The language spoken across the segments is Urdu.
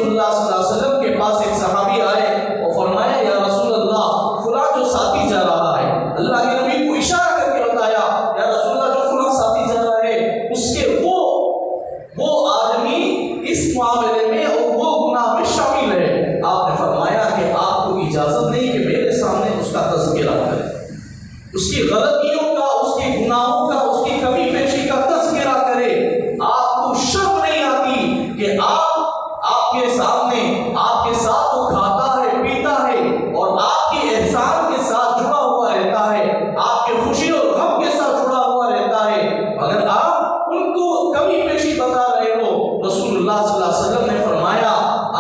رسول اللہ صلی اللہ علیہ وسلم کے پاس ایک صحابی آئے اور فرمایا یا رسول اللہ فلاں جو ساتھی جا رہا ہے، اللہ کے نبی کو اشارہ کر کے بتایا یا رسول اللہ جو فلاں ساتھی جا رہا ہے اس کے وہ آدمی اس معاملے میں اور وہ گناہ میں شامل ہے۔ آپ نے فرمایا کہ آپ کو اجازت نہیں کہ میرے سامنے اس کا تذکرہ کرے، اس کی غلطیوں کا، اس کے گناہوں کا، اس کی کمی پیشی کا تذکرہ کرے۔ آپ کو شرم نہیں آتی کہ آپ کے سامنے آپ کے ساتھ وہ کھاتا ہے پیتا ہے اور آپ کے احسان کے ساتھ جڑا ہوا رہتا ہے، آپ کے خوشی اور غم کے ساتھ جڑا ہوا رہتا ہے، اگر آپ ان کو کمی پیشی بتا رہے ہو؟ رسول اللہ صلی اللہ علیہ وسلم نے فرمایا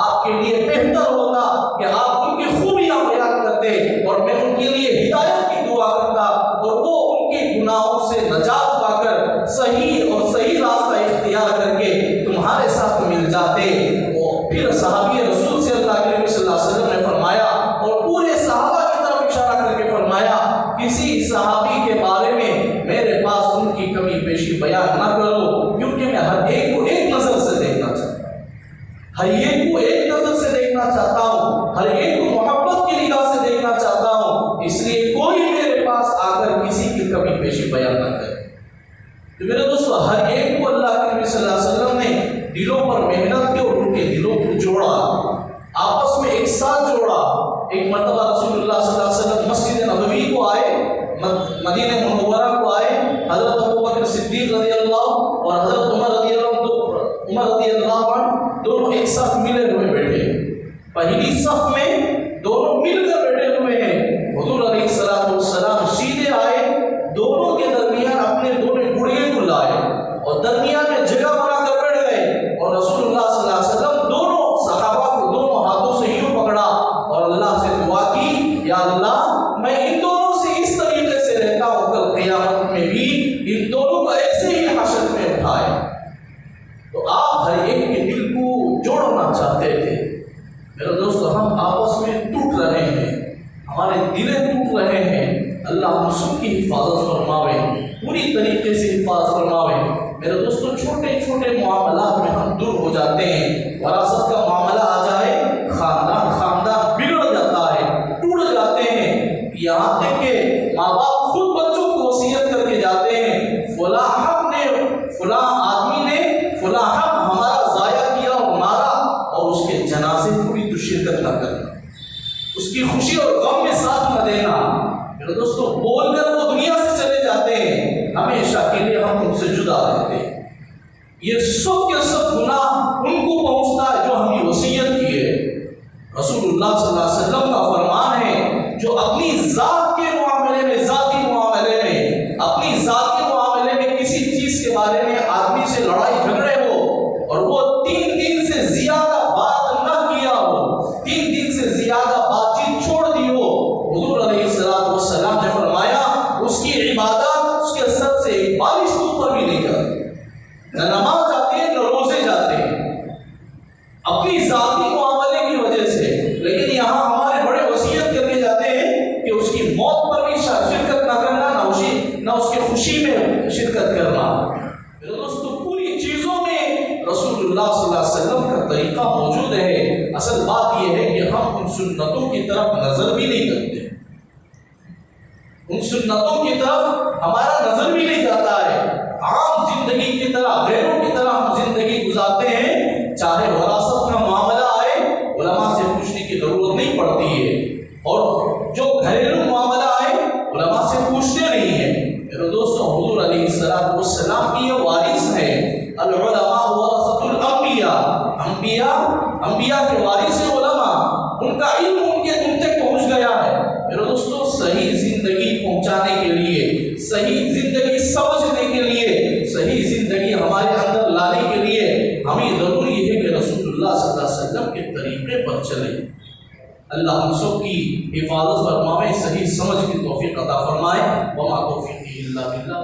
آپ کے لیے بہتر ہوتا کہ آپ ان کی خوبیاں بیان کرتے اور میں ان کے لیے ہدایت کی دعا کرتا اور وہ ان کے گناہوں سے نجات پا کر صحیح اور صحیح راستہ اختیار کر کے تمہارے ساتھ مل جاتے۔ پھر صحابی رسول سے اللہ کے نبی صلی اللہ علیہ وسلم نے فرمایا اور پورے صحابہ کی طرف اشارہ کر کے فرمایا کسی صحابی کے بارے میں میرے پاس ان کی کمی پیشی بیان نہ کرو، کیونکہ میں ہر ایک کو ایک نظر سے دیکھنا چاہتا ہوں، ہر ایک کو ایک نظر سے دیکھنا چاہتا ہوں، ہر ایک کو محبت کی نگاہ سے دیکھنا چاہتا ہوں، اس لیے کوئی میرے پاس آ کر کسی کی کمی پیشی بیان نہ کرے۔ تو میرے دوستو ہر ایک کو اللہ کے نبی صلی اللہ علیہ وسلم نے دلوں پر محنت کی اور ان کے دلوں کو جوڑا، آپس میں ایک ساتھ جوڑا۔ ایک مرتبہ رسول اللہ صلی اللہ علیہ وسلم مسجد نبوی کو آئے، مدینہ منورہ کو آئے، حضرت ابو بکر صدیق رضی اللہ اور حضرت عمر رضی اللہ عنہ دونوں ایک ساتھ ملے ہوئے بیٹھے، پہلی صف میں دونوں مل کر بیٹھے ہوئے ہیں۔ حضور علیہ السلام سیدھے آئے، دونوں کے درمیان اپنے دونوں گڑیے کو لائے اور درمیان میں جگہ بنا کر بیٹھ گئے اور رسول اللہ صلی اللہ علیہ وسلم دونوں صحابہ کو دونوں ہاتھوں سے یوں پکڑا اور اللہ سے دعا کی یا اللہ میں ان دونوں سے اس طریقے سے رہتا ہوں کل قیامت میں بھی ان دونوں کو ایسے ہی حشر میں اٹھائے۔ تو آپ ہر ایک کے دل کو جوڑنا چاہتے تھے۔ میرے دوستو ہم آپس میں ٹوٹ رہے ہیں، ہمارے دلیں ٹوٹ رہے ہیں، اللہ ہم سب کی حفاظت فرماوے، پوری طریقے سے حفاظت فرماوے۔ میرے دوستو چھوٹے چھوٹے معاملات میں ہم دور ہو جاتے ہیں، وراثت کا معاملہ آ جائے خاندان بگڑ جاتا ہے، ٹوٹ جاتے ہیں، یہاں تک کہ ماں باپ خود بچوں کو وصیت کر کے جاتے ہیں فلاں آدمی نے فلاں حق ہمارا ضائع کیا اور مارا، اور اس کے جنازے کو بھی تو شرکت نہ کرنا، اس کی خوشی اور غم میں ساتھ نہ دینا۔ میرے دوستو بول کر وہ دنیا سے چلے جاتے ہیں، ہمیشہ کے لیے ہم ان سے جدا رہتے ہیں۔ یہ سب کے سب گناہ ان کو پہنچتا ہے جو ہمیں وصیت کی ہے۔ رسول اللہ صلی اللہ علیہ وسلم کا فرمان ہے جو اپنی ذات کے معاملے میں، ذاتی معاملے میں، اپنی ذاتی معاملے میں کسی چیز کے بارے میں آدمی سے لڑائی جھگڑے ہو اور وہ 3 دن سے زیادہ بات نہ کیا ہو، 3 دن سے زیادہ بات چیت چھوڑ دی ہو، حضور علیہ السلام نے فرمایا اس کی عبادت اس کے سر سے ایک بالش کے اوپر بھی نہیں جاتی، نہ نماز جاتے ہیں نہ روزے جاتے ہیں، اپنی ذاتی معاملے کی وجہ سے۔ لیکن یہاں ہمارے بڑے وصیت کر کے جاتے ہیں کہ اس کی موت پر بھی شرکت نہ کرنا، نہ اس کے خوشی میں شرکت کرنا۔ میرے دوستو پوری چیزوں میں رسول اللہ صلی اللہ علیہ وسلم کا طریقہ موجود ہے۔ اصل بات یہ ہے کہ ہم ان سنتوں کی طرف نظر بھی نہیں کرتے، ان سنتوں کی طرف ہمارا نظر بھی نہیں جاتا ہے، عام زندگی کی طرح، غیروں کی طرح ہم زندگی گزارتے ہیں۔ چاہے وراثت کا معاملہ آئے علماء سے پوچھنے کی ضرورت نہیں پڑتی ہے، اور جو گھریلو معاملہ آئے علماء سے پوچھتے نہیں ہیں۔ میرے دوستو حضور علیہ السلام کی یہ وارث ہے، العلماء ورثۃ الانبیاء، انبیاء کے وارث ہیں علماء، ان کا علم ان تک پہنچ گیا ہے۔ میرے دوستو صحیح زندگی پہنچانے کے لیے، صحیح زندگی سمجھنے کے لیے، صحیح زندگی ہمارے اندر لانے کے لیے ہمیں ضروری ہے کہ رسول اللہ صلی اللہ علیہ وسلم کے طریقے پر چلیں۔ اللہ ہم سب کی حفاظت فرمائے، صحیح سمجھ کی توفیق عطا فرمائے۔ وما توفیقی الا باللہ۔